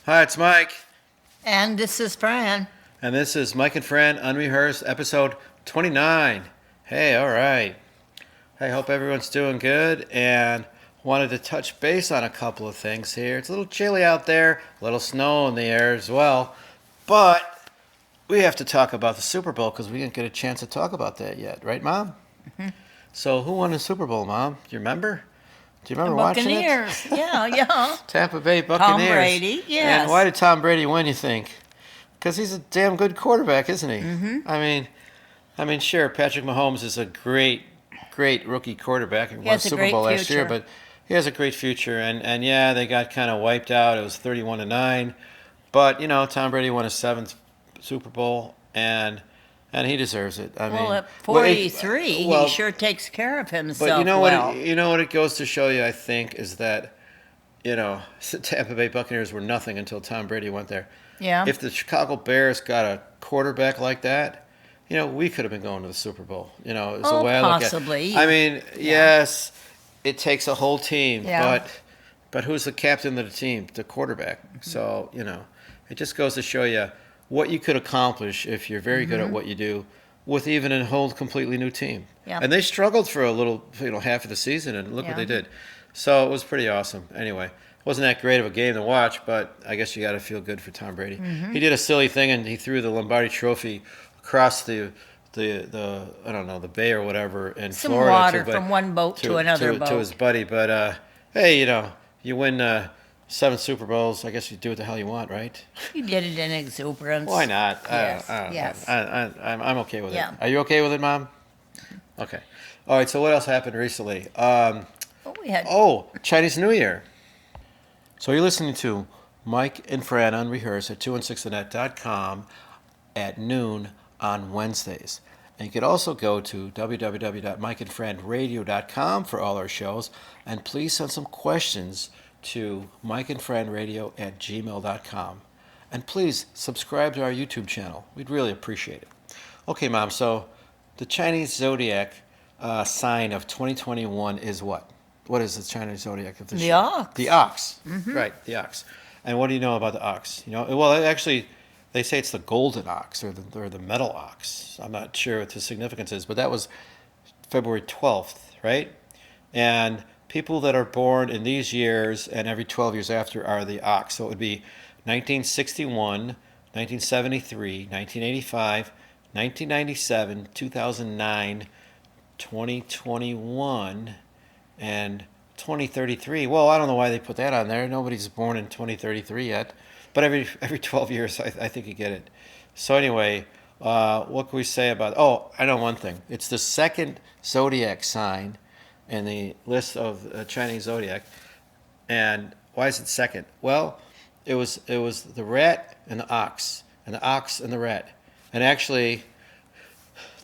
Hi, it's Mike, And this is Fran. and this is Mike and Fran Unrehearsed, episode 29. Hey, all right. Hey, hope everyone's doing good, and wanted to touch base on a couple of things here. It's a little chilly out there, a little snow in the air as well, but we have to talk about the Super Bowl because we didn't get a chance to talk about that yet, right, Mom? Mm-hmm. So, who won the Super Bowl, Mom? Do you remember? Do you remember watching it? Buccaneers. Yeah. Tampa Bay Buccaneers. Tom Brady, yes. And why did Tom Brady win, you think? Because he's a damn good quarterback, isn't he? Mm-hmm. I mean, sure, Patrick Mahomes is a great rookie quarterback and He won has a Super great Bowl last year, future. but he has a great future. And yeah, they got kind of wiped out. It was 31-9, but Tom Brady won his seventh Super Bowl, and he deserves it. Well, at 43, he sure takes care of himself. But well. you know what it goes to show you, I think, is that Tampa Bay Buccaneers were nothing until Tom Brady went there. Yeah. If the Chicago Bears got a quarterback like that, we could have been going to the Super Bowl. Is the way I look possibly. at it. I mean, yes, it takes a whole team, Yeah. but who's the captain of the team? The quarterback. Mm-hmm. So, it just goes to show you what you could accomplish if you're very good at what you do with even a whole completely new team. Yeah. And they struggled for a little, half of the season, and look what they did. So it was pretty awesome. Anyway, it wasn't that great of a game to watch, but I guess you got to feel good for Tom Brady. Mm-hmm. He did a silly thing, and he threw the Lombardi Trophy across the I don't know, the bay or whatever in Some Florida. water from one boat to another boat. To his buddy. But hey, you win 7 Super Bowls. I guess you do what the hell you want, right? You did it in exuberance. Why not? Yes. I'm okay with it. Yeah. Are you okay with it, Mom? Okay. All right. So what else happened recently? Chinese New Year. So you're listening to Mike and Fran Unrehearsed at 216thenet.com at noon on Wednesdays. And you could also go to www.mikeandfriendradio.com for all our shows. And please send some questions to mikeandfriendradio@gmail.com. And please subscribe to our YouTube channel. We'd really appreciate it. Okay, Mom, so the Chinese zodiac sign of 2021 is what? What is the Chinese zodiac of this year? The ox. The ox. Mm-hmm. Right, the ox. And what do you know about the ox? Well, actually, they say it's the golden ox or the metal ox. I'm not sure what the significance is, but that was February 12th, right? And people that are born in these years and every 12 years after are the ox. So it would be 1961, 1973, 1985, 1997, 2009, 2021, and 2033. Well, I don't know why they put that on there. Nobody's born in 2033 yet. But every 12 years, I think you get it. So anyway, what can we say about... Oh, I know one thing. It's the second zodiac sign in the list of Chinese zodiac. And why is it second? Well, it was the rat and the ox and the rat. And actually,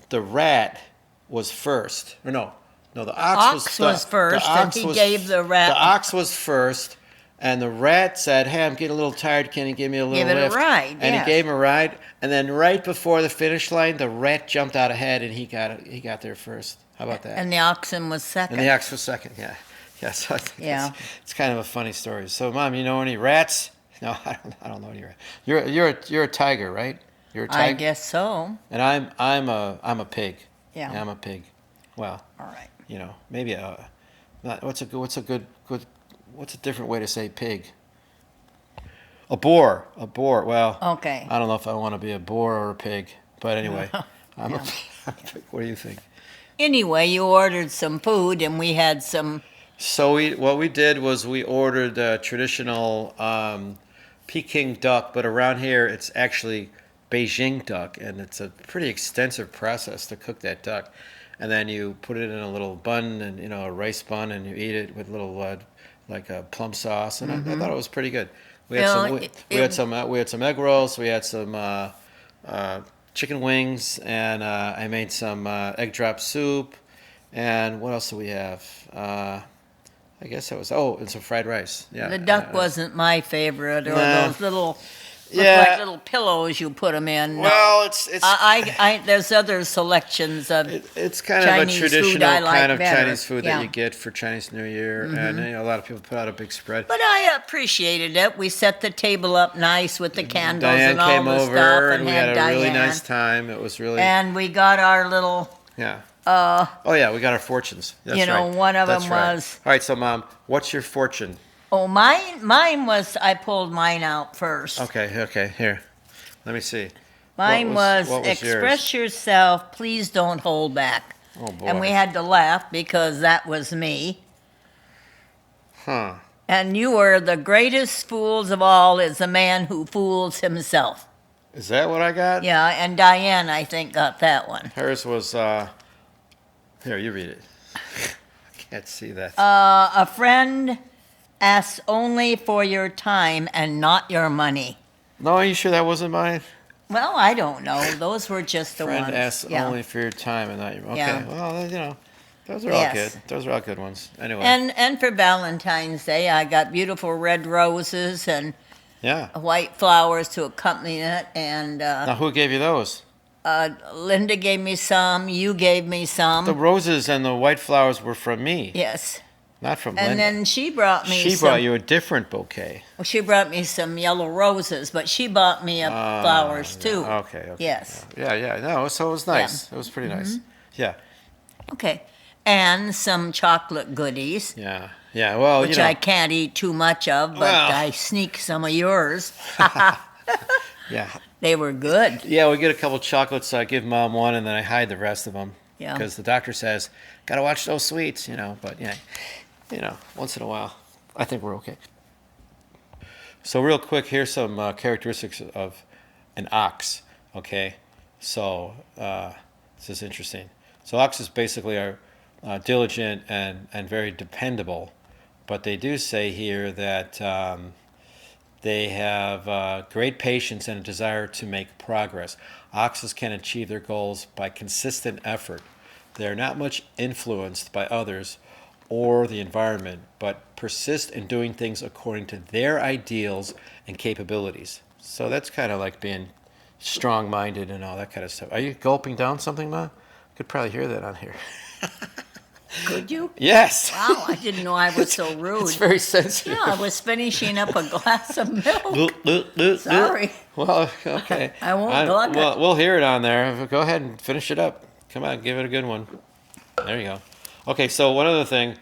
the rat was first. Or no, the ox was first, and he gave the rat... The ox was first, and the rat said, hey, I'm getting a little tired. Can you give me a little lift? Give it a ride, And he gave him a ride. And then right before the finish line, the rat jumped out ahead, and he got there first. How about that? And the oxen was second. And the ox was second, yeah. Yeah, so I think it's kind of a funny story. So, Mom, you know any rats? No, I don't know any rats. You're a tiger, right? You're a tiger? I guess so. And I'm a pig. Yeah. I'm a pig. Well, all right. Maybe what's a different way to say pig? A boar. Well, okay. I don't know if I want to be a boar or a pig, but anyway, I'm a pig. What do you think? Anyway, you ordered some food, and we had some... So what we did was we ordered traditional Peking duck, but around here it's actually Beijing duck, and it's a pretty extensive process to cook that duck. And then you put it in a little bun, and a rice bun, and you eat it with a little like a plum sauce, and I thought it was pretty good. We had some egg rolls, we had some chicken wings, and I made some egg drop soup, and what else do we have? I guess that was and some fried rice. Yeah. The duck wasn't my favorite, or those little Look like little pillows you put them in. Well, it's There's other selections of it's kind Chinese of a food traditional I like kind of better. Chinese food Yeah. that you get for Chinese New Year, and a lot of people put out a big spread. But I appreciated it. We set the table up nice with the candles Diane and all came the over, stuff, and and we had had a Diane. really nice time. It was really And we got our little. yeah. Oh yeah, we got our fortunes. That's You know, right. one of That's them right. was. All right, so Mom, what's your fortune? Oh, mine was. I pulled mine out first. Okay, here. Let me see. Mine what was yours? express yourself. Please don't hold back. Oh boy. And we had to laugh because that was me. Huh. And you were the greatest fools of all is the man who fools himself. Is that what I got? Yeah, and Diane, I think, got that one. Hers was here, you read it. I can't see that. A friend asks only for your time and not your money. No, are you sure that wasn't mine? Well, I don't know. Those were just the Friend ones. asks Yeah. only for your time and not your. Okay, Yeah. well, those are all Yes. good. Those are all good ones. Anyway. And for Valentine's Day, I got beautiful red roses and yeah. white flowers to accompany it. And Now, who gave you those? Linda gave me some. You gave me some. The roses and the white flowers were from me, Yes. not from And Linda. then she brought me She some. brought you a different bouquet. Well, she brought me some yellow roses, but she bought me flowers too. Okay. Yes. Yeah. No, so it was nice. It was pretty nice. Yeah. Okay. And some chocolate goodies, Yeah. Well, which I can't eat too much of, but Well. I sneak some of yours. Yeah. They were good. Yeah, we get a couple chocolates. So I give Mom one, and then I hide the rest of them. Yeah. Because the doctor says, "Gotta watch those sweets," But once in a while, I think we're okay. So real quick, here's some characteristics of an ox. Okay, so this is interesting. So oxes basically are diligent and very dependable, but they do say here that they have great patience and a desire to make progress. Oxes can achieve their goals by consistent effort. They are not much influenced by others or the environment, but persist in doing things according to their ideals and capabilities. So that's kind of like being strong-minded and all that kind of stuff. Are you gulping down something, Ma? Could probably hear that on here. Could you? Yes. Wow, I didn't know I was so rude. It's very sensitive. Yeah, I was finishing up a glass of milk. Sorry. Well, okay. I won't glug it. Well, we'll hear it on there. Go ahead and finish it up. Come on, give it a good one. There you go. Okay, so one other thing.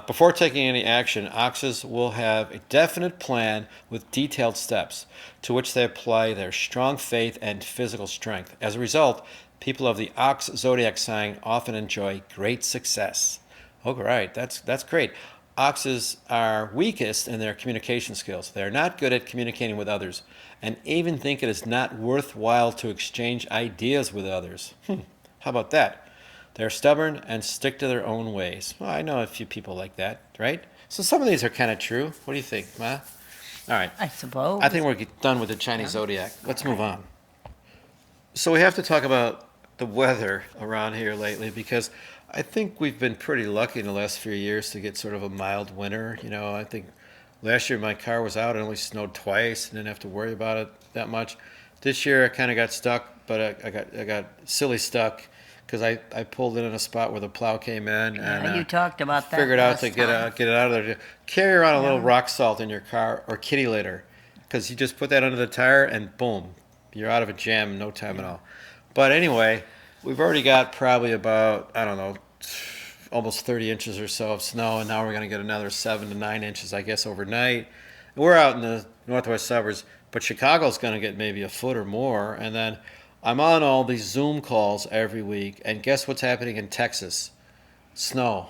Before taking any action, oxes will have a definite plan with detailed steps to which they apply their strong faith and physical strength. As a result, people of the ox zodiac sign often enjoy great success. Oh, right. That's great. Oxes are weakest in their communication skills. They're not good at communicating with others and even think it is not worthwhile to exchange ideas with others. How about that? They're stubborn and stick to their own ways. Well, I know a few people like that, right? So some of these are kind of true. What do you think, Ma? All right. I suppose. I think we're done with the Chinese zodiac. Let's move on. So we have to talk about the weather around here lately because I think we've been pretty lucky in the last few years to get sort of a mild winter. I think last year my car was out. It only snowed twice and didn't have to worry about it that much. This year I kind of got stuck, but I got silly stuck because I pulled in a spot where the plow came in and you talked about that. figured out to last get time. it out of there. Carry around a little rock salt in your car or kitty litter because you just put that under the tire and boom, you're out of a jam in no time at all. But anyway, we've already got probably about, I don't know, almost 30 inches or so of snow, and now we're going to get another 7 to 9 inches, I guess, overnight. We're out in the northwest suburbs, but Chicago's going to get maybe a foot or more, and then I'm on all these Zoom calls every week, and guess what's happening in Texas? Snow.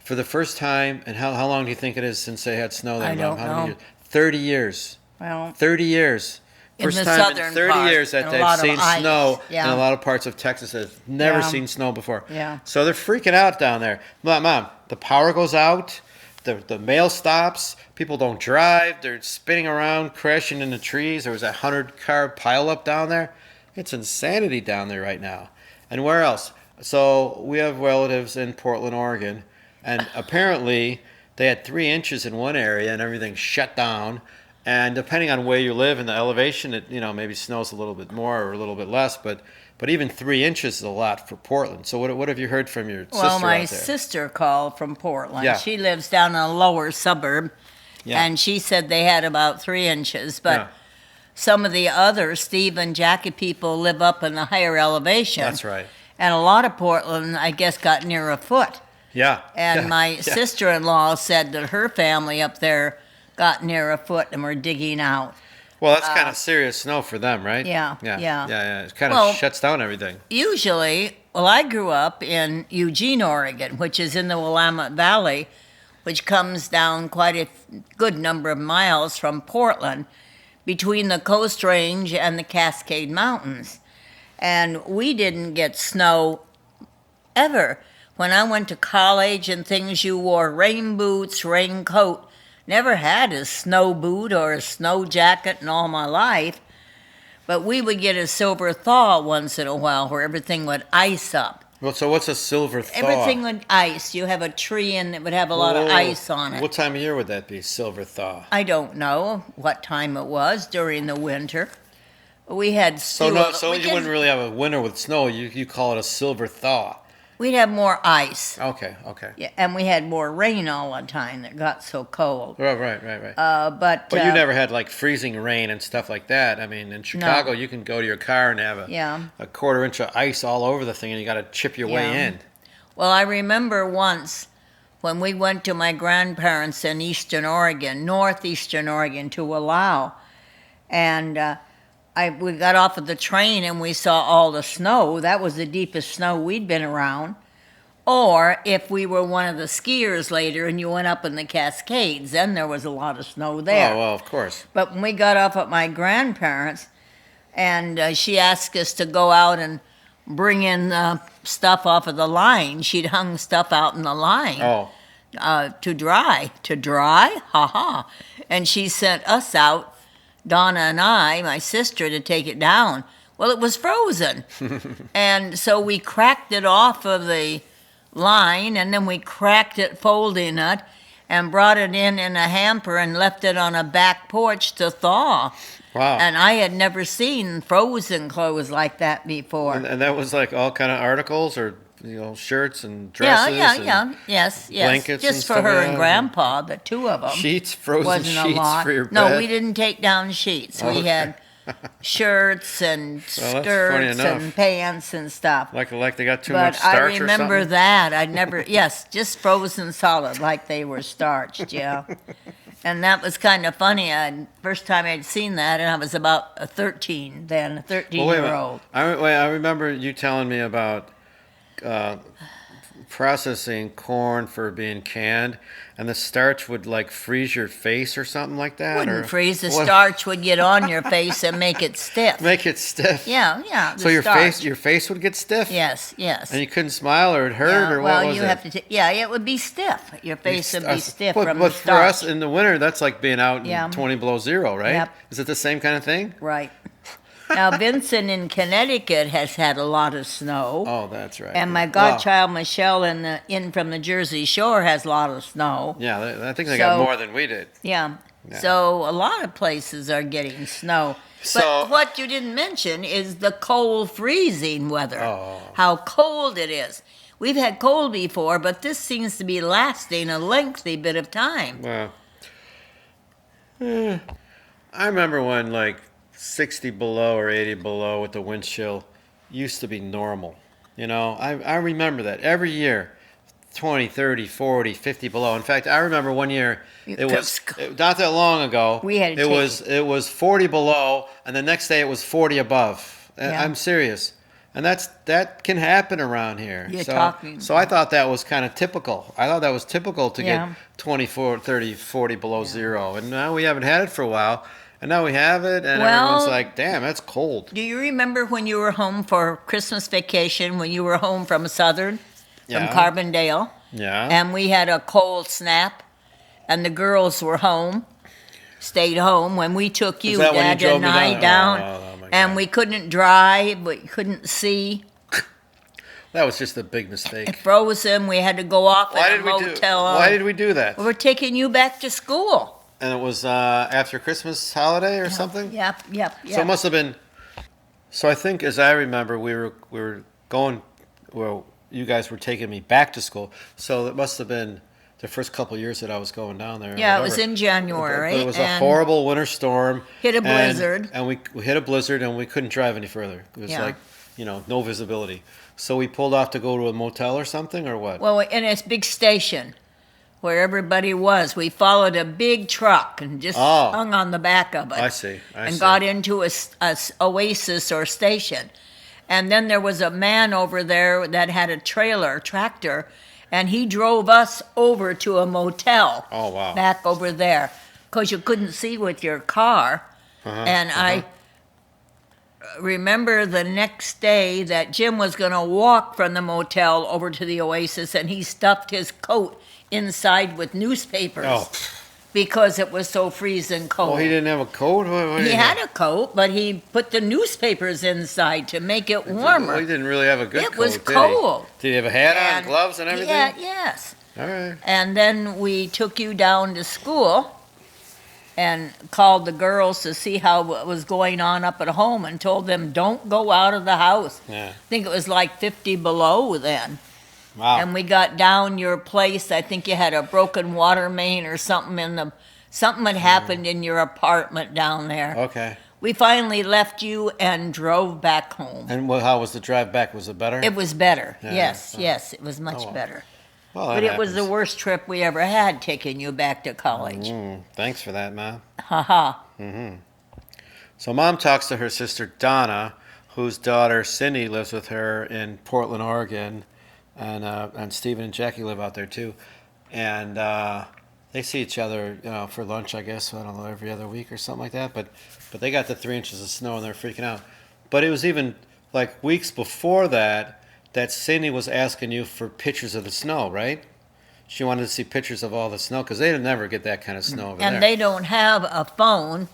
For the first time, and how long do you think it is since they had snow there? I don't Mom? How many know. years? 30 years. Well, 30 years. In First the time southern in 30 part, years that a they've lot of seen ice. snow Yeah. in a lot of parts of Texas that have never Yeah. seen snow before. Yeah. So they're freaking out down there. Mom, the power goes out, the mail stops, people don't drive, they're spinning around, crashing into trees. There was a 100-car pileup down there. It's insanity down there right now. And where else? So we have relatives in Portland, Oregon, and apparently they had 3 inches in one area and everything shut down. And depending on where you live and the elevation, it maybe snows a little bit more or a little bit less, but even 3 inches is a lot for Portland. So what have you heard from your Well, sister my out there? sister called from Portland. Yeah. She lives down in a lower suburb, Yeah. and she said they had about 3 inches. But Yeah. some of the other Steve and Jackie people live up in the higher elevation. That's right. And a lot of Portland, I guess, got near a foot. Yeah. And Yeah. my Yeah. sister-in-law said that her family up there got near a foot and were digging out. Well, that's kind of serious snow for them, right? Yeah, Yeah. yeah. Yeah. It kind of Well, shuts down everything. Usually, well, I grew up in Eugene, Oregon, which is in the Willamette Valley, which comes down quite a good number of miles from Portland, between the Coast Range and the Cascade Mountains. And we didn't get snow ever. When I went to college and things, you wore rain boots, raincoat. Never had a snow boot or a snow jacket in all my life. But we would get a silver thaw once in a while where everything would ice up. Well, so what's a silver thaw? Everything would ice. You have a tree and it would have a lot of Whoa. ice on it. What time of year would that be, silver thaw? I don't know what time it was during the winter. We had So you wouldn't really have a winter with snow. You call it a silver thaw. We'd have more ice. Okay. Yeah, and we had more rain all the time that got so cold. Right. But But you never had like freezing rain and stuff like that. I mean, in Chicago, you can go to your car and have a quarter inch of ice all over the thing, and you got to chip your way in. Well, I remember once when we went to my grandparents in northeastern Oregon, to Wallow, and we got off of the train and we saw all the snow. That was the deepest snow we'd been around. Or if we were one of the skiers later and you went up in the Cascades, then there was a lot of snow there. Oh, well, of course. But when we got off at my grandparents, and she asked us to go out and bring in stuff off of the line, she'd hung stuff out in the line to dry. To dry? Ha. And she sent us out, Donna and I, my sister, to take it down. Well, it was frozen. And so we cracked it off of the line, and then we cracked it folding it and brought it in a hamper and left it on a back porch to thaw. Wow. And I had never seen frozen clothes like that before. And that was like all kind of articles or shirts and dresses. Yes. Blankets just and for stuff her like and that. Grandpa, the two of them. Sheets, frozen Wasn't a sheets lot. for your bed. No, we didn't take down sheets. We Okay. had shirts and Well, that's funny skirts enough. and pants and stuff. Like they got too much But I starch or remember something? that. I never, yes, just frozen solid, like they were starched, yeah. And that was kind of funny. First time I'd seen that, and I was about a 13-year-old. I remember you telling me about processing corn for being canned, and the starch would like freeze your face or something like that. Wouldn't freeze. The what? starch would get on your face and make it stiff. Make it stiff. Yeah. So your face would get stiff. Yes. And you couldn't smile or it hurt or well, what was you it? have to. It would be stiff. Your face would be stiff but, from but the for starch. us in the winter, that's like being out Yeah. in 20 below zero, right? Yep. Is it the same kind of thing? Right. Now, Vincent in Connecticut has had a lot of snow. Oh, that's right. And my godchild Michelle in from the Jersey Shore has a lot of snow. Yeah, I think they got more than we did. Yeah. So a lot of places are getting snow. So- But what you didn't mention is the cold freezing weather. Oh. How cold it is. We've had cold before, but this seems to be lasting a lengthy bit of time. Well, I remember when like 60 below or 80 below with the wind chill used to be normal. I remember that every year, 20, 30, 40, 50 below. In fact, I remember one year it was not that long ago. It was 40 below, and the next day it was 40 above. Yeah. I'm serious. And that can happen around here. You're talking. So I thought that was kind of typical. I thought that was typical to Yeah. get 24, 30, 40 below zero. And now we haven't had it for a while. And now we have it, and everyone's like, damn, that's cold. Do you remember when you were home for Christmas vacation, when you were home from Southern, from Carbondale? Yeah. And we had a cold snap, and the girls were home, stayed home when we took you, Is that when you Dad drove and me I, down? down, Oh, my and God. we couldn't drive, we couldn't see. That was just a big mistake. It froze him. We had to go off at a motel. Why did we do that? We're taking you back to school. And it was after Christmas holiday or something. Yep, yep, yep. So it must have been. So I think, as I remember, we were going. Well, you guys were taking me back to school, so it must have been the first couple of years that I was going down there. Or Yeah, it was whatever. in January. But it was a and horrible winter storm. Hit a and- blizzard. And we hit a blizzard, and we couldn't drive any further. It was Yeah. like, no visibility. So we pulled off to go to a motel or something, or what? Well, in its big station where everybody was, we followed a big truck and just Oh. hung on the back of it. I see. and got into a oasis or station. And then there was a man over there that had a tractor, and he drove us over to a motel. Oh, wow. Back over there, because you couldn't see with your car. And I remember the next day that Jim was going to walk from the motel over to the oasis, and he stuffed his coat inside with newspapers Oh. because it was so freezing cold. Well, he didn't have a coat. What He had a coat, but he put the newspapers inside to make it warmer. Well, he didn't really have a good It coat. was did he? cold. Did he have a hat on, And- gloves, and everything? Yeah, yes. All right. And then we took you down to school and called the girls to see how what was going on up at home and told them don't go out of the house. Yeah. I think it was like 50 below then. Wow. And we got down your place. I think you had a broken water main or something something had happened in your apartment down there. Okay. We finally left you and drove back home. And how was the drive back? Was it better? It was better. Yeah. Yes, it was much well. better. Well, But it was the worst trip we ever had taking you back to college. Thanks for that, Mom. Haha. So Mom talks to her sister Donna, whose daughter Cindy lives with her in Portland, Oregon, and Stephen and Jackie live out there too, and they see each other, for lunch, I guess. I don't know, every other week or something like that. But they got the 3 inches of snow and they're freaking out. But it was even like weeks before that Cindy was asking you for pictures of the snow, right? She wanted to see pictures of all the snow because they never get that kind of snow over there. And they don't have a phone,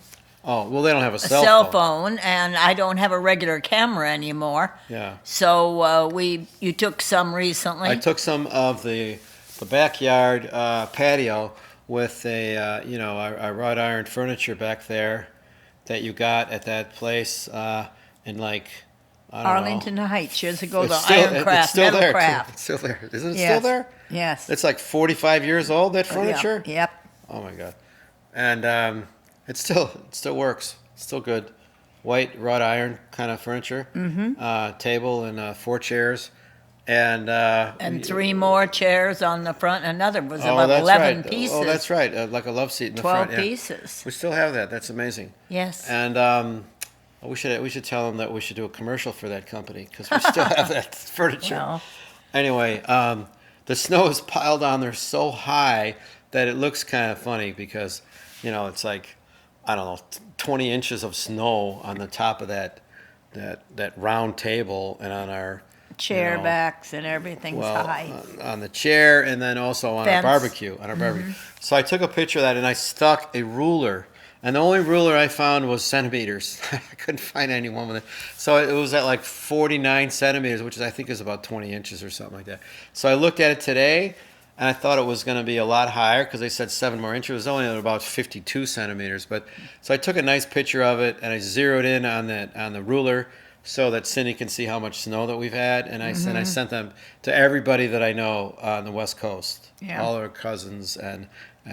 Oh, well, they don't have a a cell cell phone. phone, and I don't have a regular camera anymore. Yeah. So you took some recently. I took some of the backyard patio with our wrought iron furniture back there that you got at that place in like, I don't Arlington Heights years ago, know. the It's still Ironcraft there, too. Metalcraft. It's still there. Isn't it Yes. still there? Yes. It's like 45 years old, that furniture? Yeah. Yep. Oh my God. And it still works. It's still good. White wrought iron kind of furniture. Table and 4 chairs. And 3 more chairs on the front. Another was Oh, about that's 11 right. pieces. Oh, that's right. Like a love seat in the 12 front. Yeah. pieces. We still have that. That's amazing. Yes. And we should tell them that we should do a commercial for that company because we still have that furniture. Well, Anyway, the snow is piled on there so high that it looks kind of funny because, it's like, I don't know, 20 inches of snow on the top of that round table and on our chair backs and everything's high. on the chair and then also on Fence. our barbecue. So I took a picture of that and I stuck a ruler. And the only ruler I found was centimeters. I couldn't find anyone with it. So it was at like 49 centimeters, which I think is about 20 inches or something like that. So I looked at it today, and I thought it was going to be a lot higher because they said 7 more inches. It was only at about 52 centimeters. So I took a nice picture of it, and I zeroed in on the ruler so that Cindy can see how much snow that we've had. And I sent them to everybody that I know on the West Coast, Yeah. all our cousins, and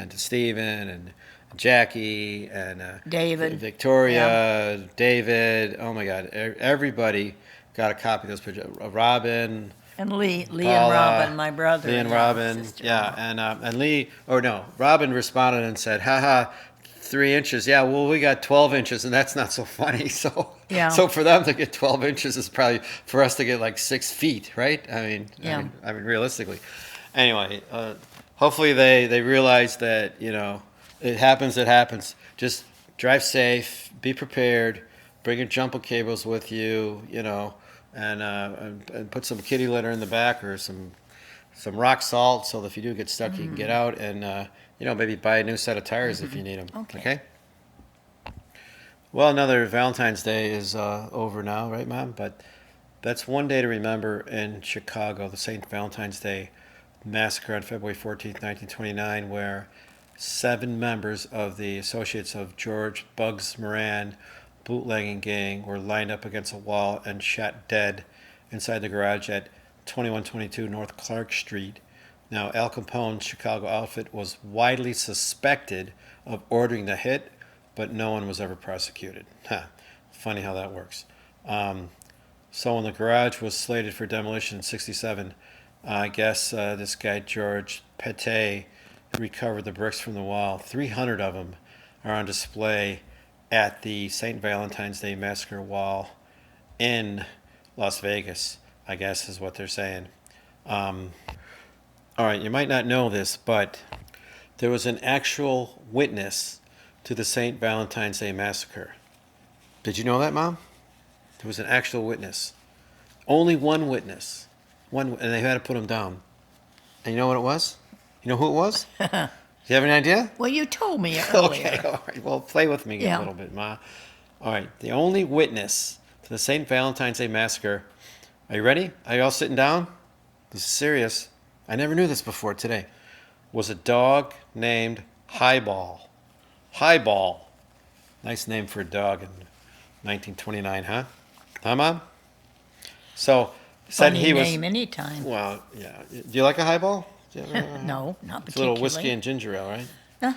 to Stephen and Jackie and David. Victoria, David. Oh my God! Everybody got a copy of those pictures. Robin, And Lee Paula, and Robin, my brother. Lee and Robin. sister. Yeah, and Lee. Or no, Robin responded and said, "Haha, 3 inches. Yeah, well, we got 12 inches, and that's not so funny." So Yeah. So for them to get 12 inches is probably for us to get like 6 feet, right? Yeah. I mean realistically. Anyway, hopefully they realize that it happens. Just drive safe, be prepared, bring your jumper cables with you, and put some kitty litter in the back or some rock salt so that if you do get stuck, you can get out and maybe buy a new set of tires if you need them. Okay. Well, another Valentine's Day is over now, right, Mom? But that's one day to remember in Chicago, the St. Valentine's Day Massacre on February 14th, 1929, where 7 members of the Associates of George Bugs Moran bootlegging gang were lined up against a wall and shot dead inside the garage at 2122 North Clark Street. Now, Al Capone's Chicago outfit was widely suspected of ordering the hit, but no one was ever prosecuted. Funny how that works. So when the garage was slated for demolition in 67, I guess this guy George Pete recovered the bricks from the wall. 300 of them are on display at the St. Valentine's Day Massacre wall in Las Vegas, I guess is what they're saying. All right, you might not know this, but there was an actual witness to the St. Valentine's Day Massacre. Did you know that, Mom? There was an actual witness. Only one witness. And they had to put him down. And you know what it was? You know who it was? Do you have any idea? Well, you told me earlier. Okay, all right. Well, play with me a little bit, Ma. All right, the only witness to the St. Valentine's Day Massacre. Are you ready? Are you all sitting down? This is serious. I never knew this before today. Was a dog named Highball. Highball. Nice name for a dog in 1929, huh? Huh, Mom? So, said Funny he was. name anytime. Well, yeah. Do you like a highball? Do you ever, No, not It's a particularly. little whiskey and ginger ale, right? Yeah.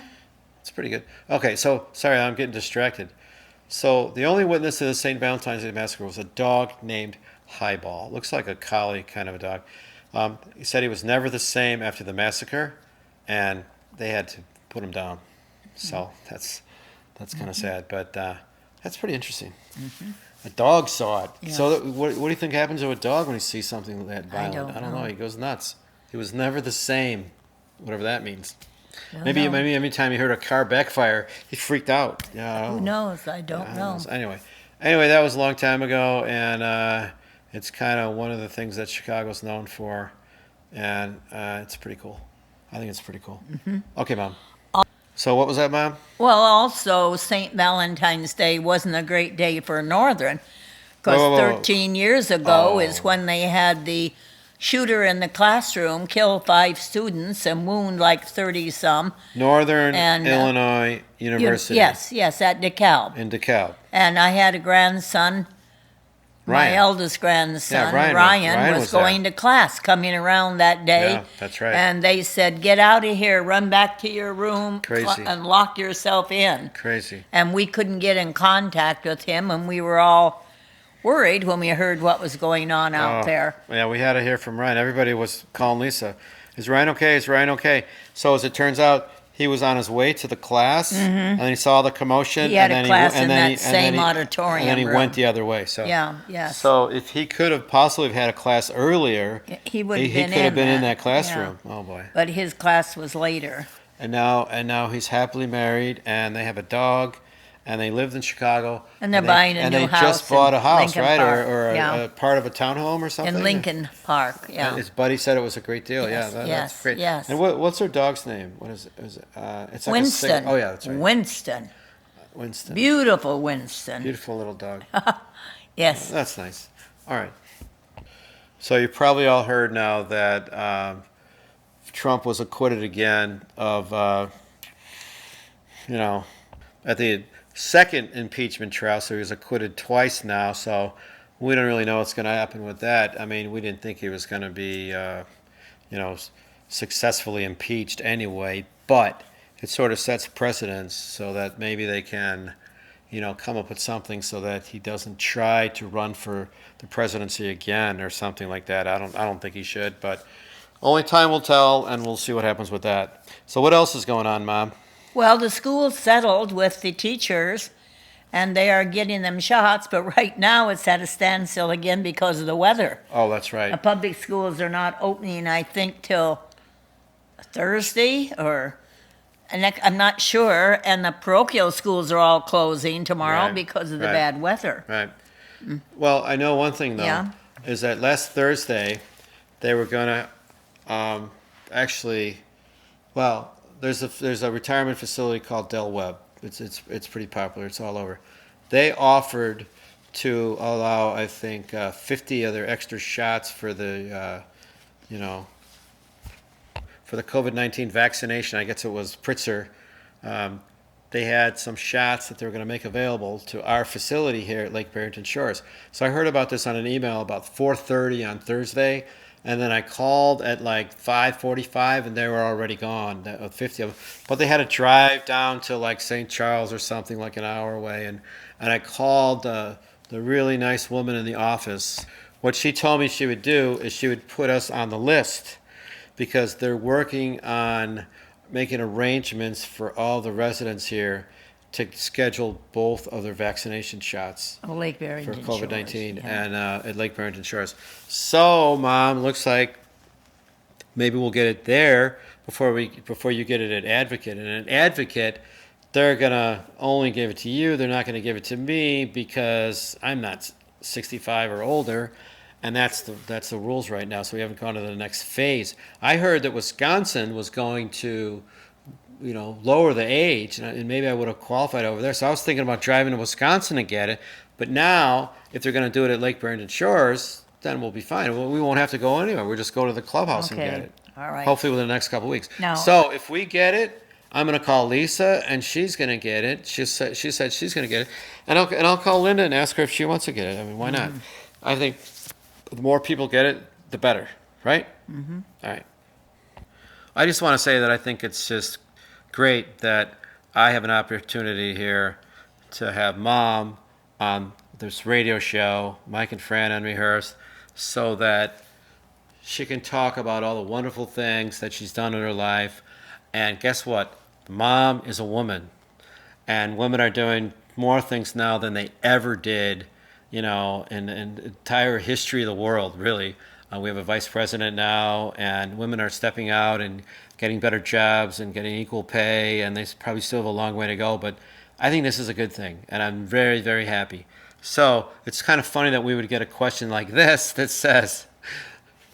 It's pretty good. Okay, so sorry, I'm getting distracted. So the only witness to the St. Valentine's Day Massacre was a dog named Highball. Looks like a collie kind of a dog. He said he was never the same after the massacre, and they had to put him down. So that's kind of sad, but that's pretty interesting. A dog saw it. Yeah. So what do you think happens to a dog when he sees something that violent? don't I don't know. know. He goes nuts. He was never the same, whatever that means. Don't Maybe know. every time he heard a car backfire, he freaked out. Yeah, I Who don't know. knows? I don't Yeah, know. Anyway, that was a long time ago, and it's kind of one of the things that Chicago's known for, and it's pretty cool. I think it's pretty cool. Okay, Mom. So what was that, Mom? Well, also, St. Valentine's Day wasn't a great day for Northern, because Whoa, whoa, whoa. 13 years ago Oh. is when they had the shooter in the classroom kill 5 students and wound like 30-some. Northern And, Illinois University. Yes, at DeKalb. In DeKalb. And I had a grandson, my Ryan. eldest grandson, Yeah, Ryan Ryan, was going to class coming around that day. Yeah, that's right. And they said, get out of here, run back to your room, Crazy. and lock yourself in. Crazy. And we couldn't get in contact with him, and we were all worried when we heard what was going on out Oh, there. Yeah, we had to hear from Ryan. Everybody was calling Lisa. Is Ryan okay? Is Ryan okay? So as it turns out, he was on his way to the class, and then he saw the commotion. He had and a then class and in then that and then same auditorium And then he room. went the other way. So Yeah, yes. So if he could have possibly had a class earlier, He would he have been could have been in that yeah. classroom. Oh boy! But his class was later. And now he's happily married, and they have a dog, and they lived in Chicago. And they're they- buying a and new they house just bought in a house, Lincoln right, Park. or Yeah. a part of a townhome or something. In Lincoln Park, yeah. His buddy said it was a great deal. Yes, Yeah, that's yes, great. yes. And what's her dog's name? What is it? It's like Winston. Oh yeah, that's right. Winston. Winston. Beautiful Winston. Beautiful little dog. Yes. That's nice. All right. So you probably all heard now that Trump was acquitted again of, at the second impeachment trial. So he was acquitted twice now. So we don't really know what's going to happen with that. I mean, we didn't think he was going to be, successfully impeached anyway. But it sort of sets precedence so that maybe they can, come up with something so that he doesn't try to run for the presidency again or something like that. I don't think he should, but only time will tell, and we'll see what happens with that. So what else is going on, Mom? Well, the school settled with the teachers, and they are getting them shots, but right now it's at a standstill again because of the weather. Oh, that's The right. public schools are not opening, I think, till Thursday I'm not sure. And the parochial schools are all closing tomorrow Right, because of the right. bad weather. Right. Well, I know one thing though, Yeah. is that last Thursday they were gonna actually, well, there's a retirement facility called Del Webb. It's pretty popular. It's all over. They offered to allow, I think, 50 other extra shots for the for the COVID-19 vaccination. I guess it was Pritzker. They had some shots that they were going to make available to our facility here at Lake Barrington Shores. So I heard about this on an email about 4:30 on Thursday, and then I called at like 5:45, and they were already gone, 50 of them. But they had to drive down to like St. Charles or something, like an hour away, and I called the really nice woman in the office. What she told me she would do is she would put us on the list because they're working on making arrangements for all the residents here to schedule both of their vaccination shots Oh, Lake for Barrington COVID-19 Shores, yeah. and at Lake Barrington Shores. So, Mom, looks like maybe we'll get it there before you get it at Advocate. And at Advocate, they're gonna only give it to you. They're not gonna give it to me because I'm not 65 or older. And that's the rules right now. So we haven't gone to the next phase. I heard that Wisconsin was going to, lower the age, and maybe I would have qualified over there. So I was thinking about driving to Wisconsin to get it. But now, if they're going to do it at Lake Barrington Shores, then we'll be fine. We won't have to go anywhere. We'll just go to the clubhouse and Okay. get it. All right. Hopefully within the next couple of weeks. Now- So if we get it, I'm going to call Lisa, and she's going to get it. She said she's going to get it, and I'll call Linda and ask her if she wants to get it. I mean, why not? I think the more people get it, the better, right? Mm-hmm. All right. I just want to say that I think it's just great that I have an opportunity here to have Mom on this radio show, Mike and Fran Unrehearsed, so that she can talk about all the wonderful things that she's done in her life. And guess what? Mom is a woman, and women are doing more things now than they ever did, in the entire history of the world, really. We have a vice president now, and women are stepping out and getting better jobs and getting equal pay, and they probably still have a long way to go, but I think this is a good thing, and I'm very, very happy. So it's kind of funny that we would get a question like this that says,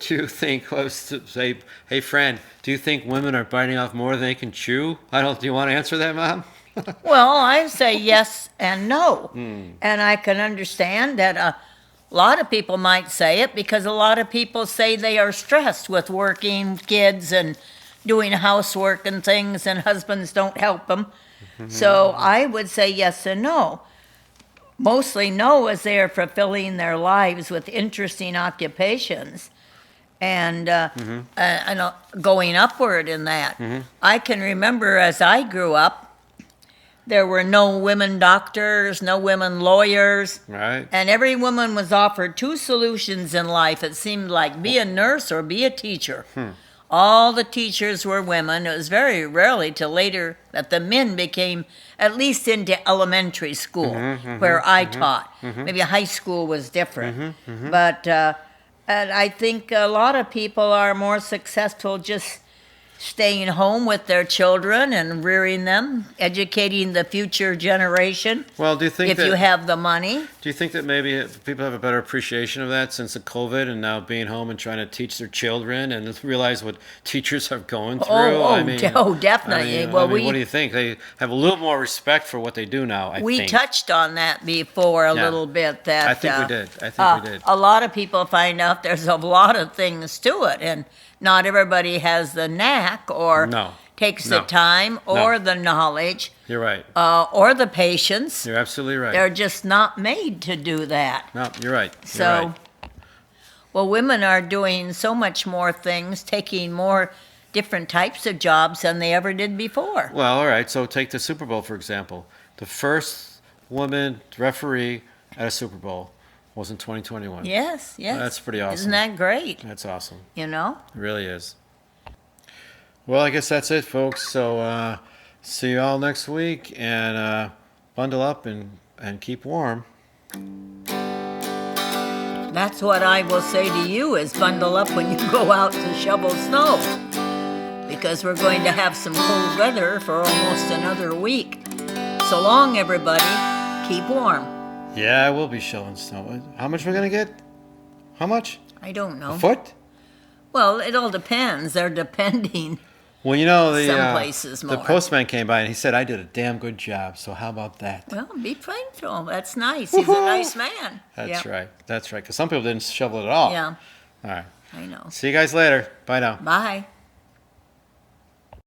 do you think, say, hey, Fran, do you think women are biting off more than they can chew? Do you want to answer that, Mom? Well, I say yes and no. And I can understand that a lot of people might say it because a lot of people say they are stressed with working kids and doing housework and things, and husbands don't help them. So I would say yes and no. Mostly no, as they are fulfilling their lives with interesting occupations and going upward in that. I can remember as I grew up, there were no women doctors, no women lawyers. Right. And every woman was offered two solutions in life. It seemed like be a nurse or be a teacher. All the teachers were women. It was very rarely till later that the men became at least into elementary school where I taught. Maybe high school was different. But and I think a lot of people are more successful just staying home with their children and rearing them, educating the future generation. Well, do you think if you have the money? Do you think that maybe people have a better appreciation of that since the COVID and now being home and trying to teach their children and realize what teachers are going through? Definitely. What do you think? They have a little more respect for what they do now, We think. touched on that before a little bit. That I think we did. I think we did. A lot of people find out there's a lot of things to it, and not everybody has the knack or takes the time or the knowledge. You're right. Or the patience. You're absolutely right. They're just not made to do that. No, you're right. So, well, women are doing so much more things, taking more different types of jobs than they ever did before. Well, all right. So take the Super Bowl, for example. The first woman referee at a Super Bowl was in 2021. Yes. That's pretty awesome. Isn't that great? That's awesome. You know? It really is. Well, I guess that's it, folks. So see you all next week, and bundle up and keep warm. That's what I will say to you is bundle up when you go out to shovel snow. Because we're going to have some cold weather for almost another week. So long, everybody. Keep warm. Yeah, I will be shoveling snow. How much we're going to get? How much? I don't know. A foot? Well, it all depends. They're depending. Well, you know, some places more. The postman came by and he said, I did a damn good job. So how about that? Well, be thankful. That's nice. He's a nice man. That's right. That's right. Because some people didn't shovel it at all. Yeah. All right. I know. See you guys later. Bye now. Bye.